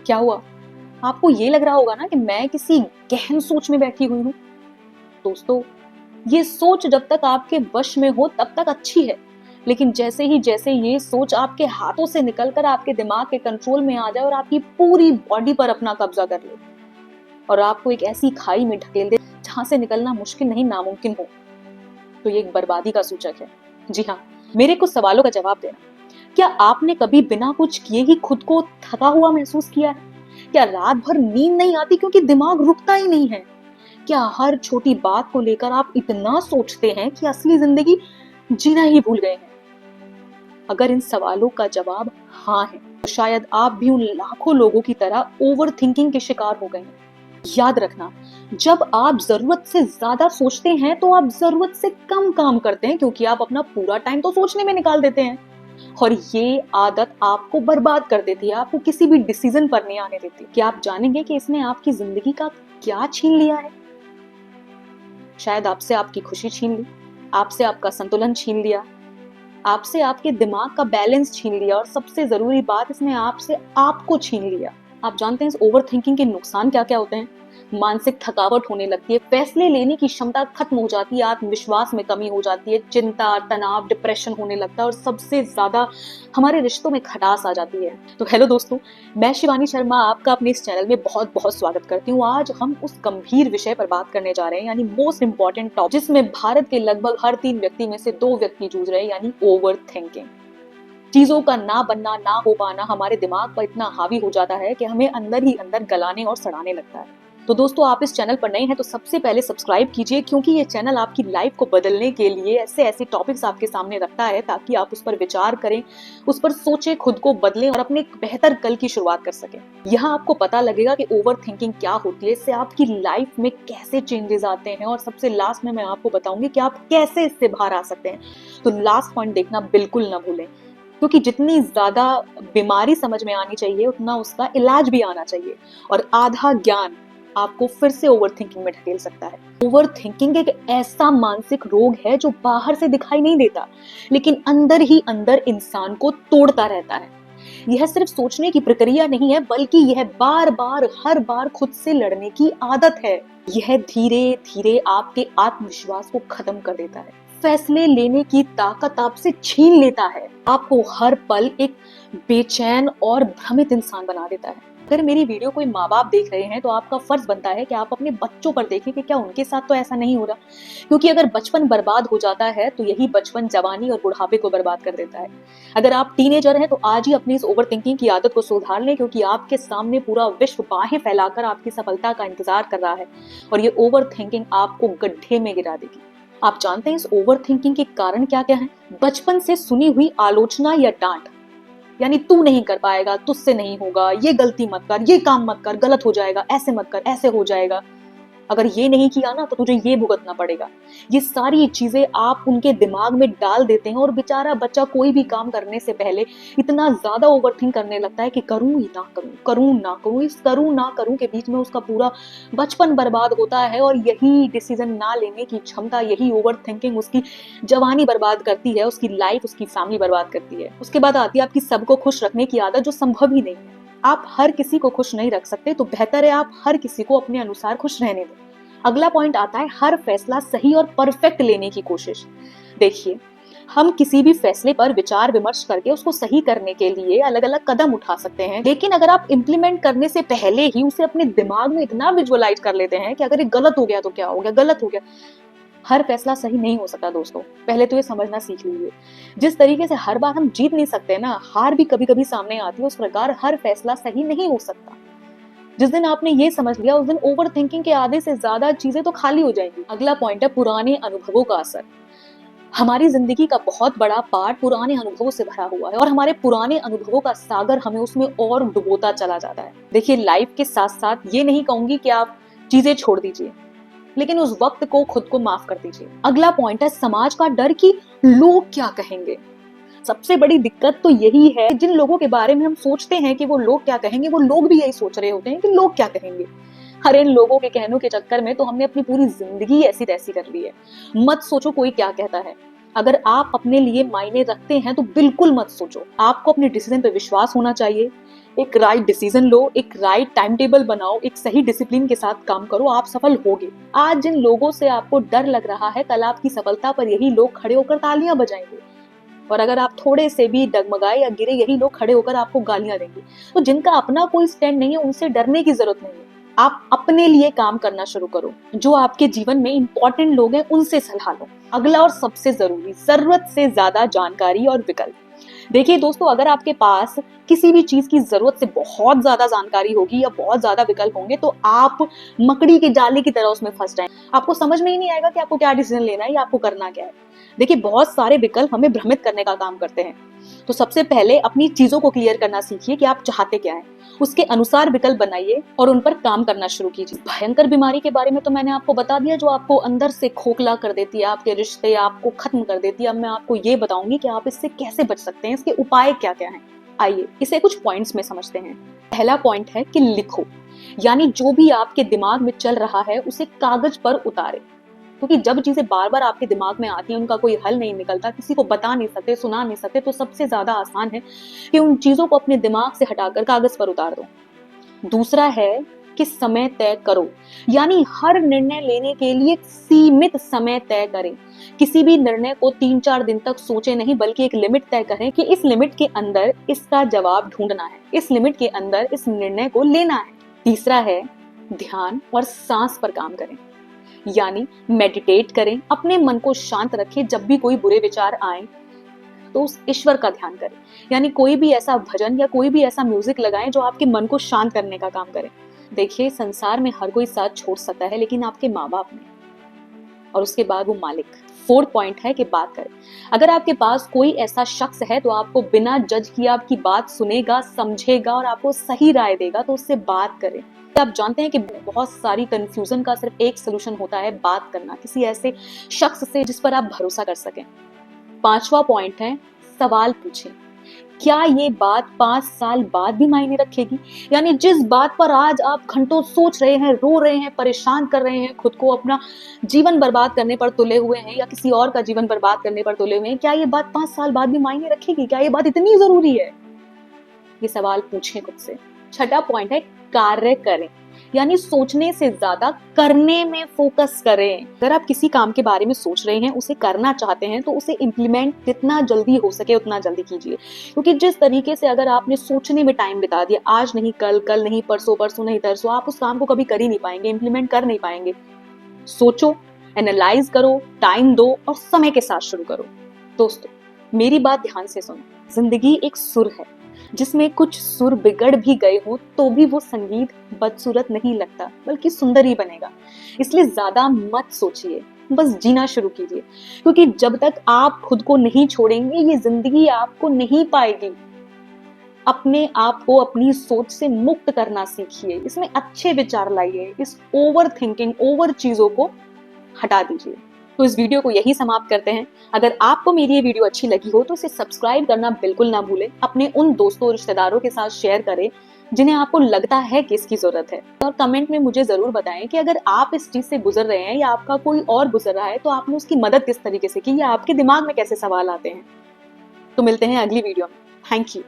क्या हुआ? आपको ये लग रहा होगा ना कि मैं किसी गहन सोच में बैठी हुई हूँ। दोस्तों, ये सोच जब तक आपके वश में हो तब तक अच्छी है, लेकिन जैसे ये सोच आपके हाथों से निकलकर आपके दिमाग के कंट्रोल में आ जाए और आपकी पूरी बॉडी पर अपना कब्जा कर ले और आपको एक ऐसी खाई में ढकेल दे जहां से निकलना मुश्किल नहीं नामुमकिन हो, तो ये एक बर्बादी का सूचक है। जी हाँ, मेरे कुछ सवालों का जवाब देना। क्या आपने कभी बिना कुछ किए ही खुद को थका हुआ महसूस किया है? क्या रात भर नींद नहीं आती क्योंकि दिमाग रुकता ही नहीं है? क्या हर छोटी बात को लेकर आप इतना सोचते हैं कि असली जिंदगी जीना ही भूल गए हैं? अगर इन सवालों का जवाब हाँ है, तो शायद आप भी उन लाखों लोगों की तरह ओवर थिंकिंग के शिकार हो गए हैं। याद रखना, जब आप जरूरत से ज्यादा सोचते हैं तो आप जरूरत से कम काम करते हैं, क्योंकि आप अपना पूरा टाइम तो सोचने में निकाल देते हैं और ये आदत आपको बर्बाद कर देती है, आपको किसी भी डिसीजन पर नहीं आने देती। क्या आप जानेंगे कि इसने आपकी जिंदगी का क्या छीन लिया है? शायद आपसे आपकी खुशी छीन ली, आपसे आपका संतुलन छीन लिया, आपसे आपके दिमाग का बैलेंस छीन लिया और सबसे जरूरी बात, इसने आपसे आपको छीन लिया। आप जानते हैं इस ओवर थिंकिंग के नुकसान क्या क्या होते हैं? मानसिक थकावट होने लगती है, फैसले लेने की क्षमता खत्म हो जाती है, आत्मविश्वास में कमी हो जाती है, चिंता, तनाव, डिप्रेशन होने लगता है और सबसे ज्यादा हमारे रिश्तों में खटास आ जाती है। तो हेलो दोस्तों, मैं शिवानी शर्मा आपका अपने इस चैनल में बहुत बहुत स्वागत करती हूँ। आज हम उस गंभीर विषय पर बात करने जा रहे हैं, यानी मोस्ट इंपॉर्टेंट टॉपिक, जिसमें भारत के लगभग हर 3 व्यक्ति में से 2 व्यक्ति जूझ रहे हैं, यानी ओवर थिंकिंग। चीजों का ना बनना, ना हो पाना हमारे दिमाग पर इतना हावी हो जाता है कि हमें अंदर ही अंदर गलाने और सड़ाने लगता है। तो दोस्तों, आप इस चैनल पर नए हैं तो सबसे पहले सब्सक्राइब कीजिए, क्योंकि ये चैनल आपकी लाइफ को बदलने के लिए ऐसे ऐसे टॉपिक्स आपके सामने रखता है ताकि आप उस पर विचार करें, उस पर सोचें, खुद को बदलें और अपने एक बेहतर कल की शुरुआत कर सकें। यहाँ आपको पता लगेगा कि ओवर थिंकिंग क्या होती है, इससे आपकी लाइफ में कैसे चेंजेस आते हैं और सबसे लास्ट में मैं आपको बताऊंगी कि आप कैसे इससे बाहर आ सकते हैं। तो लास्ट पॉइंट देखना बिल्कुल ना भूलें, क्योंकि जितनी ज्यादा बीमारी समझ में आनी चाहिए उतना उसका इलाज भी आना चाहिए, और आधा ज्ञान आपको फिर से ओवर थिंकिंग में ढकेल सकता है। ओवर थिंकिंग एक ऐसा मानसिक रोग है जो बाहर से दिखाई नहीं देता, लेकिन अंदर ही अंदर इंसान को तोड़ता रहता है। यह सिर्फ सोचने की प्रक्रिया नहीं है, बल्कि यह बार बार हर बार खुद से लड़ने की आदत है। यह धीरे धीरे आपके आत्मविश्वास को खत्म कर देता है, फैसले लेने की ताकत आपसे छीन लेता है, आपको हर पल एक बेचैन और भ्रमित इंसान बना देता है। अगर मेरी वीडियो कोई माँ बाप देख रहे हैं तो आपका फर्ज बनता है कि आप अपने बच्चों पर देखें कि क्या उनके साथ तो ऐसा नहीं हो रहा, क्योंकि अगर बचपन बर्बाद हो जाता है तो यही बचपन जवानी और बुढ़ापे को बर्बाद कर देता है। अगर आप टीनेजर हैं तो आज ही अपनी इस ओवर थिंकिंग की आदत को सुधार लें, क्योंकि आपके सामने पूरा विश्व बाहें फैलाकर आपकी सफलता का इंतजार कर रहा है और ये ओवर थिंकिंग आपको गड्ढे में गिरा देगी। आप जानते हैं इस ओवर थिंकिंग के कारण क्या क्या है? बचपन से सुनी हुई आलोचना या डांट, यानी तू नहीं कर पाएगा, तुझसे नहीं होगा, ये गलती मत कर, ये काम मत कर, गलत हो जाएगा, ऐसे मत कर, ऐसे हो जाएगा, अगर ये नहीं किया ना तो तुझे ये भुगतना पड़ेगा। ये सारी चीजें आप उनके दिमाग में डाल देते हैं और बेचारा बच्चा कोई भी काम करने से पहले इतना ज्यादा ओवरथिंक करने लगता है कि करूं ही ना करूं, करूं ना करूं, इस करूं ना करूं के बीच में उसका पूरा बचपन बर्बाद होता है। और यही डिसीजन ना लेने की क्षमता, यही ओवर थिंकिंग उसकी जवानी बर्बाद करती है, उसकी लाइफ, उसकी फैमिली बर्बाद करती है। उसके बाद आती है आपकी सबको खुश रखने की आदत, जो संभव ही नहीं है। आप हर किसी को खुश नहीं रख सकते, तो बेहतर है आप हर किसी को अपने अनुसार खुश रहने दें। अगला पॉइंट आता है हर फैसला सही और परफेक्ट लेने की कोशिश। देखिए, हम किसी भी फैसले पर विचार विमर्श करके उसको सही करने के लिए अलग अलग कदम उठा सकते हैं, लेकिन अगर आप इम्प्लीमेंट करने से पहले ही उसे अपने दिमाग में इतना विजुअलाइज कर लेते हैं कि अगर ये गलत हो गया तो क्या हो गया, गलत हो गया, हर फैसला सही नहीं हो सकता। दोस्तों, पहले तो ये समझना सीख लीजिए, जिस तरीके से हर बार हम जीत नहीं सकते ना, हार भी कभी कभी सामने आती है, उस प्रकार हर फैसला सही नहीं हो सकता। जिस दिन आपने ये समझ लिया, उस दिन ओवर थिंकिंग के आधे से ज्यादा चीजें तो खाली हो जाएंगी। अगला पॉइंट है पुराने अनुभवों का असर। हमारी जिंदगी का बहुत बड़ा पार्ट पुराने अनुभवों से भरा हुआ है और हमारे पुराने अनुभवों का सागर हमें उसमें और डुबोता चला जाता है। देखिए, लाइफ के साथ साथ ये नहीं कहूंगी कि आप चीजें छोड़ दीजिए, लेकिन उस वक्त को खुद को माफ कर दीजिए। अगला पॉइंट है समाज का डर कि लोग क्या कहेंगे। सबसे बड़ी दिक्कत तो यही है, जिन लोगों के बारे में हम सोचते हैं कि वो लोग क्या कहेंगे, वो लोग भी यही सोच रहे होते हैं कि लोग क्या कहेंगे। हर इन लोगों के कहनों के चक्कर में तो हमने अपनी पूरी जिंदगी ऐसी तैसी कर ली है। मत सोचो कोई क्या कहता है। अगर आप अपने लिए मायने रखते हैं तो बिल्कुल मत सोचो। आपको अपने डिसीजन पे विश्वास होना चाहिए। एक राइट डिसीजन लो, एक राइट टाइम टेबल बनाओ, एक सही डिसिप्लिन के साथ काम करो, आप सफल होगे। आज जिन लोगों से आपको डर लग रहा है, कल आपकी सफलता पर यही लोग खड़े होकर तालियां बजाएंगे। और अगर आप थोड़े से भी डगमगाए या गिरे, यही लोग खड़े होकर आपको गालियां देंगे। तो जिनका अपना कोई स्टैंड नहीं है, उनसे डरने की जरूरत नहीं है। आप अपने लिए काम करना शुरू करो। जो आपके जीवन में इंपॉर्टेंट लोग हैं, उनसे सलाह लो। अगला और सबसे जरूरी, जरूरत से ज्यादा जानकारी और विकल्प। देखिए दोस्तों, अगर आपके पास किसी भी चीज की जरूरत से बहुत ज्यादा जानकारी होगी या बहुत ज्यादा विकल्प होंगे, तो आप मकड़ी के जाले की तरह उसमें फंस जाएं। आपको समझ में ही नहीं आएगा कि आपको क्या डिसीजन लेना है या आपको करना क्या है। देखिए, बहुत सारे विकल्प हमें भ्रमित करने का काम करते हैं। तो सबसे पहले अपनी चीजों को क्लियर करना सीखिए कि आप चाहते क्या हैं। उसके अनुसार विकल्प बनाइए और उन पर काम करना शुरू कीजिए। भयंकर बीमारी के बारे में तो मैंने आपको बता दिया, जो आपको अंदर से खोखला कर देती है, आपके रिश्ते आपको खत्म कर देती है। अब मैं आपको ये बताऊंगी कि आप इससे कैसे बच सकते हैं, इसके उपाय क्या क्या हैं। आइए इसे कुछ पॉइंट्स में समझते हैं। पहला पॉइंट है कि लिखो, यानी जो भी आपके दिमाग में चल रहा है उसे कागज पर उतारे। क्योंकि जब चीजें बार बार आपके दिमाग में आती हैं, उनका कोई हल नहीं निकलता, किसी को बता नहीं सकते, सुना नहीं सकते, तो सबसे ज्यादा आसान है कि उन चीजों को अपने दिमाग से हटाकर कागज पर उतार दो। दूसरा है कि समय तय करो, यानी हर निर्णय लेने के लिए सीमित समय तय करें। किसी भी निर्णय को 3-4 दिन तक सोचे नहीं, बल्कि एक लिमिट तय करें कि इस लिमिट के अंदर इसका जवाब ढूंढना है, इस लिमिट के अंदर इस निर्णय को लेना है। तीसरा है ध्यान और सांस पर काम करें, यानी मेडिटेट करें, अपने मन को शांत रखें। जब भी कोई बुरे विचार आए तो उस ईश्वर का ध्यान करें, यानी कोई भी ऐसा भजन या कोई भी ऐसा म्यूजिक लगाएं जो आपके मन को शांत करने का काम करे। देखिए, संसार में हर कोई साथ छोड़ सकता है, लेकिन आपके माँ बाप नहीं, और उसके बाद वो मालिक। फोर्थ पॉइंट है कि बात करें। अगर आपके पास कोई ऐसा शख्स है तो आपको बिना जज किए आपकी बात सुनेगा, समझेगा और आपको सही राय देगा, तो उससे बात करें। आप जानते हैं कि बहुत सारी कंफ्यूजन का सिर्फ एक सोल्यूशन होता है, बात करना किसी ऐसे शख्स से जिस पर आप भरोसा कर सकें। पांचवा पॉइंट है सवाल पूछें। क्या ये बात 5 साल बाद भी मायने रखेगी? यानी जिस बात पर आज आप घंटों सोच रहे हैं, रो रहे हैं, परेशान कर रहे हैं, खुद को अपना जीवन बर्बाद करने पर तुले हुए हैं या किसी और का जीवन बर्बाद करने पर तुले हुए हैं, क्या ये बात 5 साल बाद भी मायने रखेगी? क्या ये बात इतनी जरूरी है? ये सवाल पूछें खुद से। छठा पॉइंट है कार्य करें, यानी सोचने से ज्यादा करने में फोकस करें। अगर आप किसी काम के बारे में सोच रहे हैं, उसे करना चाहते हैं, तो उसे इम्प्लीमेंट जितना जल्दी हो सके उतना जल्दी कीजिए। क्योंकि जिस तरीके से अगर आपने सोचने में टाइम बिता दिया, आज नहीं कल, कल नहीं परसों, परसों नहीं तरसों, आप उस काम को कभी कर ही नहीं पाएंगे, इम्प्लीमेंट कर नहीं पाएंगे। सोचो, एनालाइज करो, टाइम दो और समय के साथ शुरू करो। दोस्तों, मेरी बात ध्यान से सुनो। जिंदगी एक सुर है, जिसमें कुछ सुर बिगड़ भी गए हो तो भी वो संगीत बदसूरत नहीं लगता, बल्कि सुंदर ही बनेगा। इसलिए ज्यादा मत सोचिए, बस जीना शुरू कीजिए। क्योंकि जब तक आप खुद को नहीं छोड़ेंगे, ये जिंदगी आपको नहीं पाएगी। अपने आप को अपनी सोच से मुक्त करना सीखिए, इसमें अच्छे विचार लाइए, इस ओवर थिंकिंग, ओवर चीजों को हटा दीजिए। तो इस वीडियो को यही समाप्त करते हैं। अगर आपको मेरी ये वीडियो अच्छी लगी हो तो इसे सब्सक्राइब करना बिल्कुल ना भूलें। अपने उन दोस्तों और रिश्तेदारों के साथ शेयर करें जिन्हें आपको लगता है कि इसकी जरूरत है। और कमेंट में मुझे जरूर बताएं कि अगर आप इस चीज से गुजर रहे हैं या आपका कोई और गुजर रहा है, तो आपने उसकी मदद किस तरीके से की या आपके दिमाग में कैसे सवाल आते हैं। तो मिलते हैं अगली वीडियो में। Thank you.